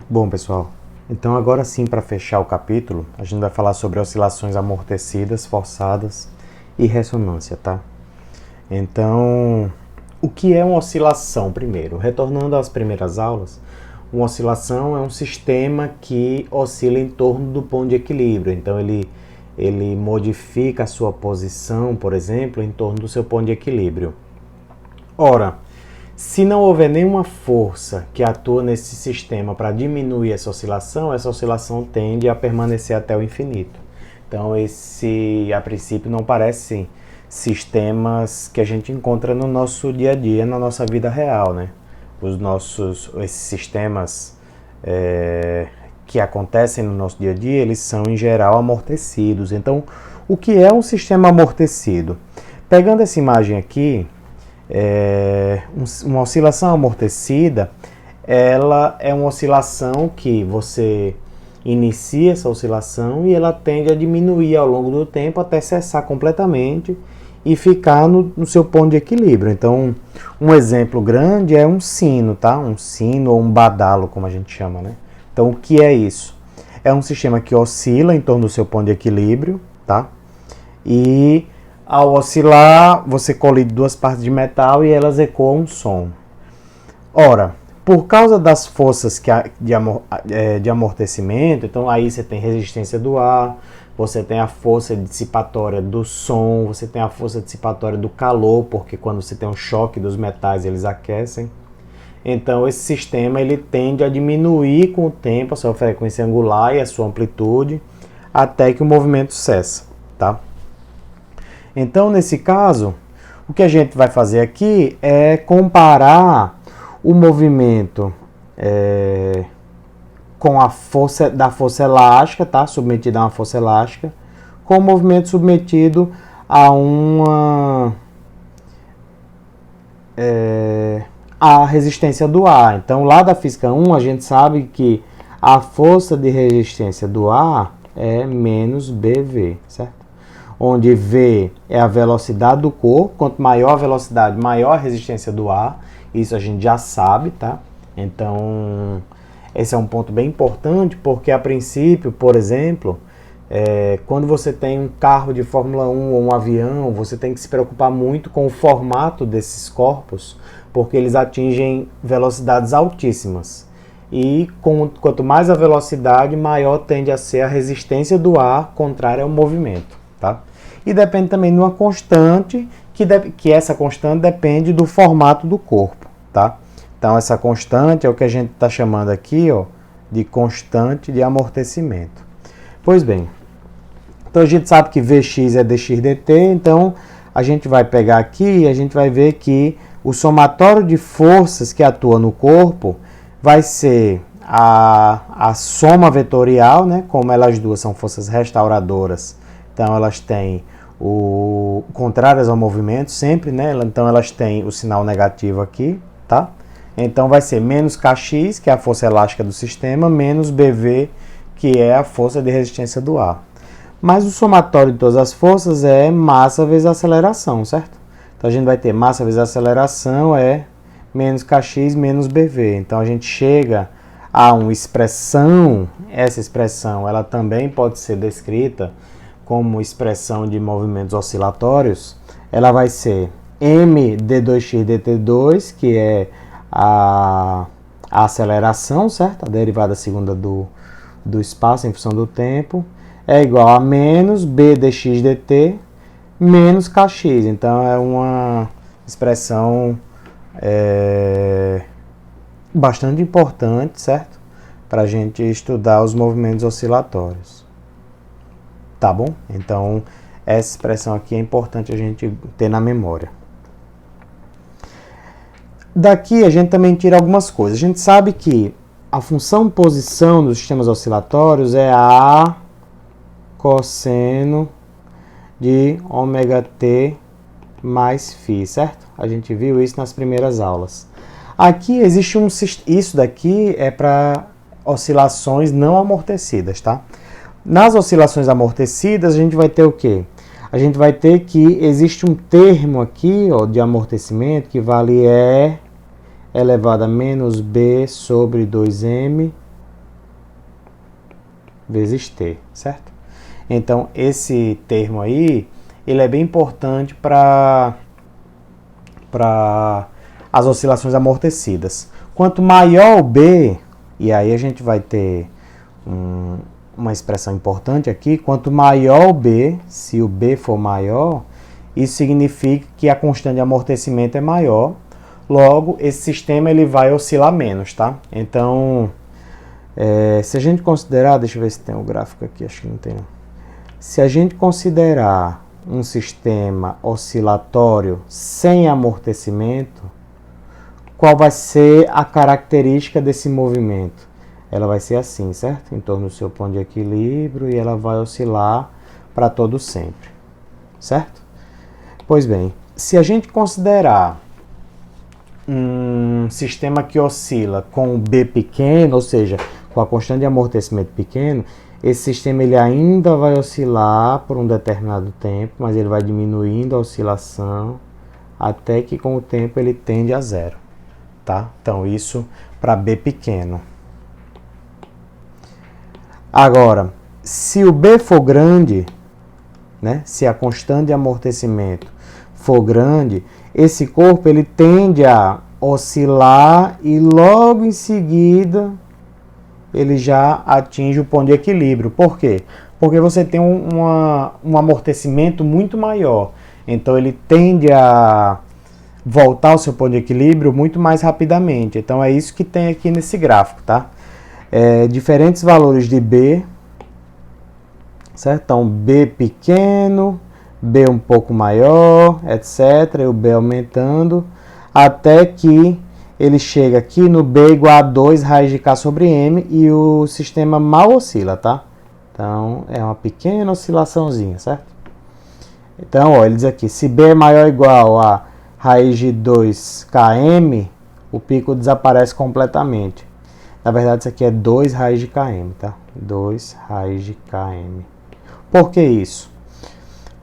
Bom, pessoal, então agora sim, para fechar o capítulo, a gente vai falar sobre oscilações amortecidas, forçadas e ressonância, tá? Então, o que é uma oscilação primeiro? Retornando às primeiras aulas, uma oscilação é um sistema que oscila em torno do ponto de equilíbrio. Então, ele modifica a sua posição, por exemplo, em torno do seu ponto de equilíbrio. Ora, se não houver nenhuma força que atua nesse sistema para diminuir essa oscilação tende a permanecer até o infinito. Então, esse, a princípio, não parecem sistemas que a gente encontra no nosso dia a dia, na nossa vida real, né? Esses sistemas que acontecem no nosso dia a dia, eles são, em geral, amortecidos. Então, o que é um sistema amortecido? Pegando essa imagem aqui, uma oscilação amortecida, ela é uma oscilação que você inicia essa oscilação e ela tende a diminuir ao longo do tempo até cessar completamente e ficar no seu ponto de equilíbrio. Então, um exemplo grande é um sino, tá? Um sino ou um badalo, como a gente chama, né? Então, o que é isso? É um sistema que oscila em torno do seu ponto de equilíbrio, tá? E ao oscilar, você colide duas partes de metal e elas ecoam um som. Ora, por causa das forças de amortecimento, então aí você tem resistência do ar, você tem a força dissipatória do som, você tem a força dissipatória do calor, porque quando você tem um choque dos metais, eles aquecem. Então esse sistema ele tende a diminuir com o tempo a sua frequência angular e a sua amplitude, até que o movimento cessa, tá? Então, nesse caso, o que a gente vai fazer aqui é comparar o movimento com a força da força elástica, tá? Submetido a uma força elástica, com o movimento submetido a a resistência do ar. Então, lá da física 1, a gente sabe que a força de resistência do ar é menos BV, certo? Onde V é a velocidade do corpo, quanto maior a velocidade, maior a resistência do ar, isso a gente já sabe, tá? Então, esse é um ponto bem importante, porque a princípio, por exemplo, quando você tem um carro de Fórmula 1 ou um avião, você tem que se preocupar muito com o formato desses corpos, porque eles atingem velocidades altíssimas. E quanto mais a velocidade, maior tende a ser a resistência do ar contrária ao movimento, tá? E depende também de uma constante, que essa constante depende do formato do corpo, tá? Então essa constante é o que a gente está chamando aqui, ó, de constante de amortecimento. Pois bem, então a gente sabe que Vx é dx dt, então a gente vai pegar aqui e a gente vai ver que o somatório de forças que atua no corpo vai ser a soma vetorial, né? Como elas duas são forças restauradoras, então elas têm o contrárias ao movimento sempre, né? Então elas têm o sinal negativo aqui, tá? Então vai ser menos Kx, que é a força elástica do sistema, menos Bv, que é a força de resistência do ar. Mas o somatório de todas as forças é massa vezes aceleração, certo? Então a gente vai ter massa vezes aceleração é menos Kx menos Bv. Então a gente chega a uma expressão, essa expressão ela também pode ser descrita como expressão de movimentos oscilatórios. Ela vai ser m d2x dt2, que é a aceleração, certo? A derivada segunda do espaço em função do tempo, é igual a menos b dx dt menos kx. Então é uma expressão bastante importante, certo? Para a gente estudar os movimentos oscilatórios. Tá bom? Então essa expressão aqui é importante a gente ter na memória. Daqui a gente também tira algumas coisas. A gente sabe que a função posição dos sistemas oscilatórios é a cosseno de ômega t mais φ, certo? A gente viu isso nas primeiras aulas. Aqui existe isso daqui é para oscilações não amortecidas, tá? Nas oscilações amortecidas a gente vai ter o quê? A gente vai ter que existe um termo aqui, ó, de amortecimento que vale E elevado a menos B sobre 2M vezes t, certo? Então, esse termo aí, ele é bem importante para as oscilações amortecidas. Quanto maior o B, e aí a gente vai ter uma expressão importante aqui, quanto maior o B, se o B for maior, isso significa que a constante de amortecimento é maior, logo esse sistema ele vai oscilar menos, tá? Então, se a gente considerar, deixa eu ver se tem um gráfico aqui, acho que não tem. Se a gente considerar um sistema oscilatório sem amortecimento, qual vai ser a característica desse movimento? Ela vai ser assim, certo? Em torno do seu ponto de equilíbrio e ela vai oscilar para todo sempre, certo? Pois bem, se a gente considerar um sistema que oscila com B pequeno, ou seja, com a constante de amortecimento pequeno, esse sistema ele ainda vai oscilar por um determinado tempo, mas ele vai diminuindo a oscilação até que com o tempo ele tende a zero, tá? Então isso para B pequeno. Agora, se o B for grande, né, se a constante de amortecimento for grande, esse corpo ele tende a oscilar e logo em seguida ele já atinge o ponto de equilíbrio. Por quê? Porque você tem um amortecimento muito maior. Então ele tende a voltar ao seu ponto de equilíbrio muito mais rapidamente. Então é isso que tem aqui nesse gráfico, tá? Diferentes valores de B, certo? Então B pequeno, B um pouco maior, etc. E o B aumentando, até que ele chega aqui no B igual a 2 raiz de K sobre M e o sistema mal oscila, tá? Então, é uma pequena oscilaçãozinha, certo? Então, ó, ele diz aqui, se B é maior ou igual a raiz de 2km, o pico desaparece completamente. Na verdade, isso aqui é 2 raiz de km, tá? 2 raiz de km. Por que isso?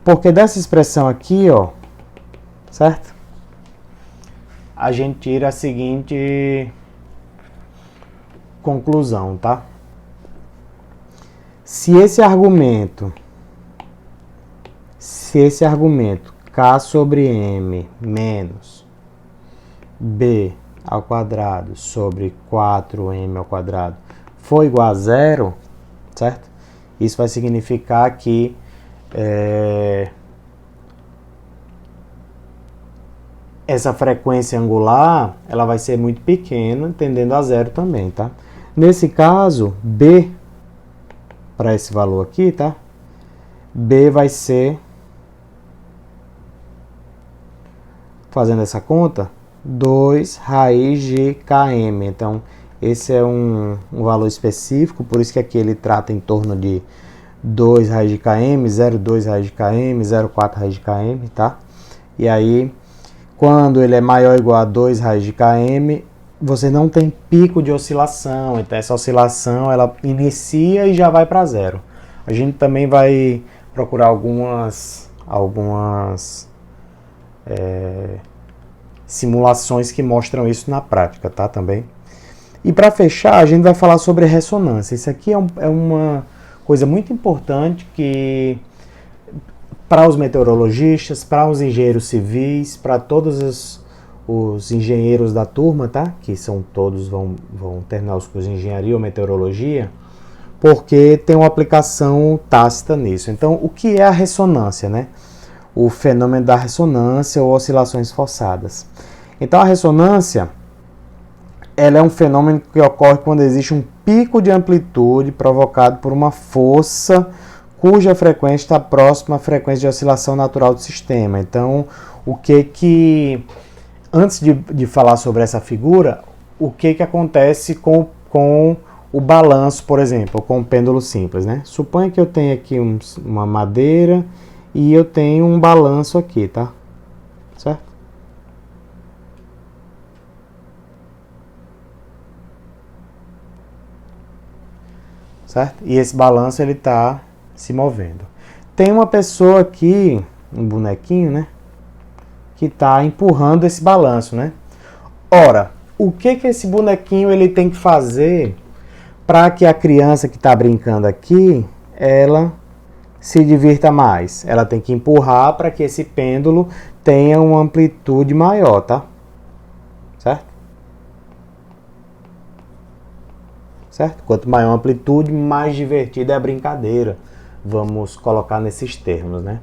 Porque dessa expressão aqui, ó, certo? A gente tira a seguinte conclusão, tá? Se esse argumento K sobre M menos B ao quadrado sobre 4M ao quadrado for igual a zero, certo? Isso vai significar que essa frequência angular ela vai ser muito pequena, tendendo a zero também, tá? Nesse caso, B, para esse valor aqui, tá? B vai ser, fazendo essa conta, 2 raiz de km. Então, esse é um valor específico, por isso que aqui ele trata em torno de 2 raiz de km, 0,2 raiz de km, 0,4 raiz de km, tá? E aí, quando ele é maior ou igual a 2 raiz de km, você não tem pico de oscilação. Então, essa oscilação ela inicia e já vai para zero. A gente também vai procurar algumas simulações que mostram isso na prática, tá? Também. E para fechar, a gente vai falar sobre ressonância. Isso aqui é uma coisa muito importante que para os meteorologistas, para os engenheiros civis, para todos os engenheiros da turma, tá? Que são todos vão terminar os cursos de engenharia ou meteorologia, porque tem uma aplicação tácita nisso. Então, o que é a ressonância, né? O fenômeno da ressonância ou oscilações forçadas. Então, a ressonância ela é um fenômeno que ocorre quando existe um pico de amplitude provocado por uma força cuja frequência está próxima à frequência de oscilação natural do sistema. Então, antes de falar sobre essa figura, o que acontece com o balanço, por exemplo, com o pêndulo simples, né? Suponha que eu tenho aqui uma madeira e eu tenho um balanço aqui, tá? Certo? Certo? E esse balanço ele está se movendo. Tem uma pessoa aqui, um bonequinho, né? Que está empurrando esse balanço, né? Ora, o que esse bonequinho ele tem que fazer para que a criança que está brincando aqui, ela se divirta mais. Ela tem que empurrar para que esse pêndulo tenha uma amplitude maior, tá? Certo? Certo? Quanto maior a amplitude, mais divertida é a brincadeira. Vamos colocar nesses termos, né?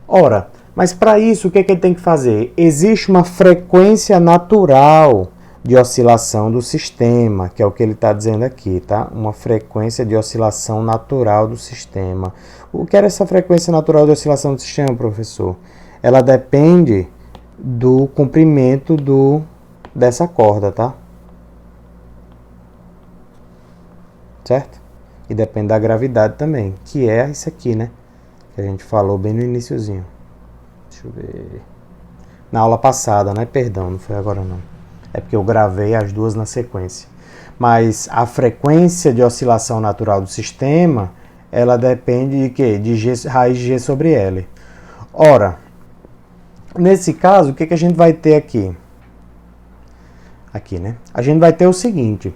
Ora, mas para isso, o que ele tem que fazer? Existe uma frequência natural de oscilação do sistema, que é o que ele está dizendo aqui, tá? Uma frequência de oscilação natural do sistema. O que era essa frequência natural de oscilação do sistema, professor? Ela depende do comprimento dessa corda, tá? Certo? E depende da gravidade também, que é isso aqui, né? Que a gente falou bem no iniciozinho. Deixa eu ver. Na aula passada, né? Perdão, não foi agora não. É porque eu gravei as duas na sequência. Mas a frequência de oscilação natural do sistema, ela depende de quê? De G, raiz de G sobre L. Ora, nesse caso, o que a gente vai ter aqui? Aqui, né? A gente vai ter o seguinte.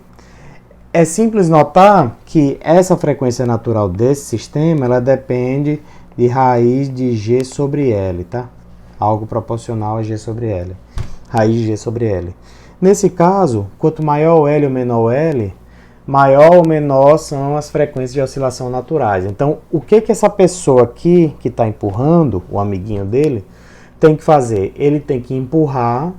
É simples notar que essa frequência natural desse sistema, ela depende de raiz de G sobre L, tá? Algo proporcional a G sobre L. Raiz de G sobre L. Nesse caso, quanto maior o L ou menor o L, maior ou menor são as frequências de oscilação naturais. Então, o que essa pessoa aqui, que está empurrando, o amiguinho dele, tem que fazer? Ele tem que empurrar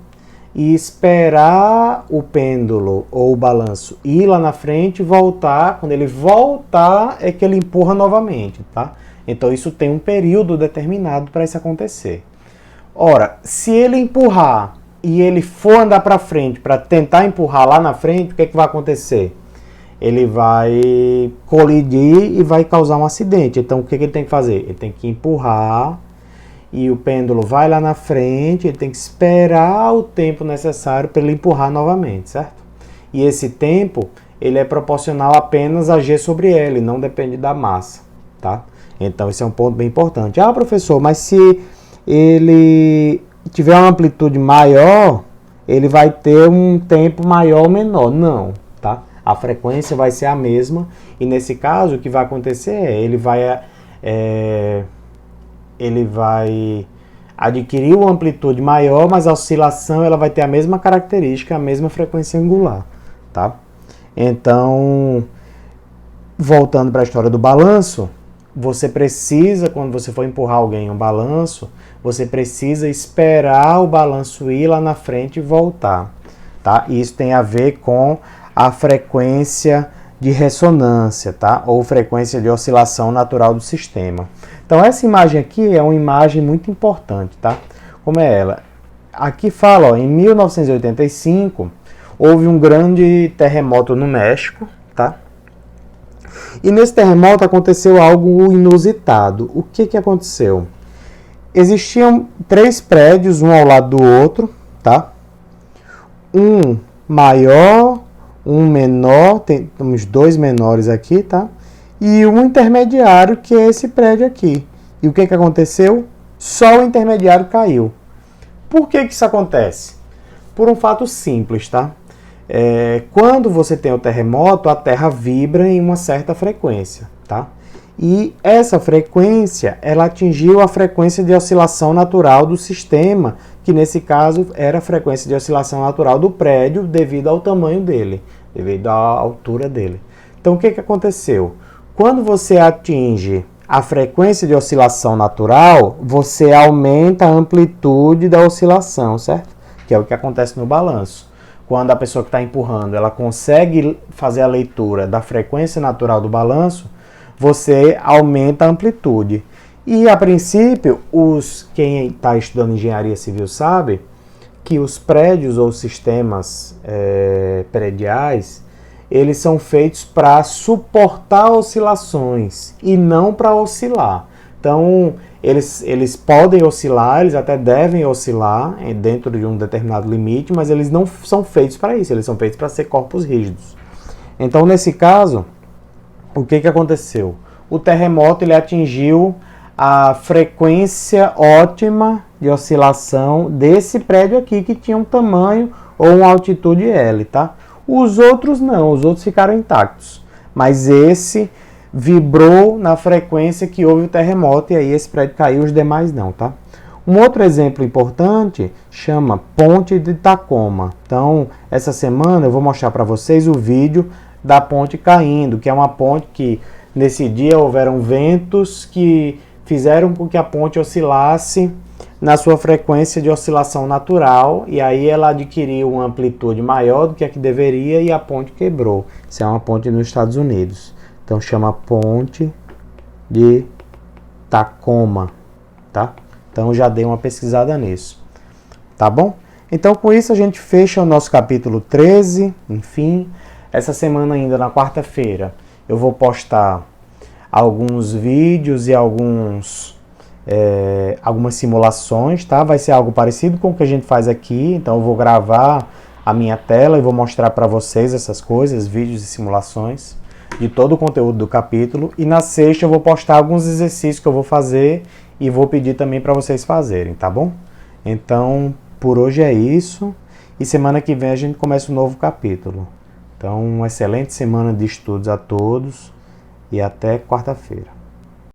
e esperar o pêndulo ou o balanço ir lá na frente e voltar. Quando ele voltar, é que ele empurra novamente, tá? Então, isso tem um período determinado para isso acontecer. Ora, se ele empurrar e ele for andar para frente para tentar empurrar lá na frente, o que vai acontecer? Ele vai colidir e vai causar um acidente. Então, o que ele tem que fazer? Ele tem que empurrar e o pêndulo vai lá na frente, ele tem que esperar o tempo necessário para ele empurrar novamente, certo? E esse tempo, ele é proporcional apenas a G sobre L, não depende da massa, tá? Então, esse é um ponto bem importante. Ah, professor, mas se ele tiver uma amplitude maior, ele vai ter um tempo maior ou menor. Não, tá? A frequência vai ser a mesma e nesse caso o que vai acontecer é ele vai adquirir uma amplitude maior, mas a oscilação ela vai ter a mesma característica, a mesma frequência angular, tá? Então, voltando para a história do balanço, você precisa, quando você for empurrar alguém em um balanço, você precisa esperar o balanço ir lá na frente e voltar, tá? Isso tem a ver com a frequência de ressonância, tá? Ou frequência de oscilação natural do sistema. Então, essa imagem aqui é uma imagem muito importante, tá? Como é ela? Aqui fala, ó, em 1985, houve um grande terremoto no México, tá? E nesse terremoto aconteceu algo inusitado. O que aconteceu? Existiam 3 prédios, um ao lado do outro, tá? Um maior, um menor, temos 2 menores aqui, tá? E um intermediário, que é esse prédio aqui. E o que aconteceu? Só o intermediário caiu. Por que isso acontece? Por um fato simples, tá? Quando você tem o terremoto, a Terra vibra em uma certa frequência, tá? E essa frequência, ela atingiu a frequência de oscilação natural do sistema, que nesse caso era a frequência de oscilação natural do prédio devido ao tamanho dele, devido à altura dele. Então, o que aconteceu? Quando você atinge a frequência de oscilação natural, você aumenta a amplitude da oscilação, certo? Que é o que acontece no balanço. Quando a pessoa que está empurrando, ela consegue fazer a leitura da frequência natural do balanço, você aumenta a amplitude. E, a princípio, quem está estudando engenharia civil sabe que os prédios ou sistemas prediais, eles são feitos para suportar oscilações e não para oscilar. Então, eles podem oscilar, eles até devem oscilar dentro de um determinado limite, mas eles não são feitos para isso, eles são feitos para ser corpos rígidos. Então, nesse caso, o que aconteceu? O terremoto ele atingiu a frequência ótima de oscilação desse prédio aqui, que tinha um tamanho ou uma altitude L, tá? Os outros não, os outros ficaram intactos. mas esse vibrou na frequência que houve o terremoto e aí esse prédio caiu, os demais não, tá? Um outro exemplo importante chama Ponte de Tacoma. Então, essa semana eu vou mostrar para vocês o vídeo da ponte caindo, que é uma ponte que nesse dia houveram ventos que fizeram com que a ponte oscilasse na sua frequência de oscilação natural e aí ela adquiriu uma amplitude maior do que a que deveria e a ponte quebrou. Isso é uma ponte nos Estados Unidos. Então chama Ponte de Tacoma, tá? Então já dei uma pesquisada nisso, tá bom? Então com isso a gente fecha o nosso capítulo 13, enfim. Essa semana ainda, na quarta-feira, eu vou postar alguns vídeos e algumas simulações, tá? Vai ser algo parecido com o que a gente faz aqui, então eu vou gravar a minha tela e vou mostrar para vocês essas coisas, vídeos e simulações de todo o conteúdo do capítulo. E na sexta eu vou postar alguns exercícios que eu vou fazer e vou pedir também para vocês fazerem, tá bom? Então, por hoje é isso. E semana que vem a gente começa um novo capítulo. Então, uma excelente semana de estudos a todos e até quarta-feira.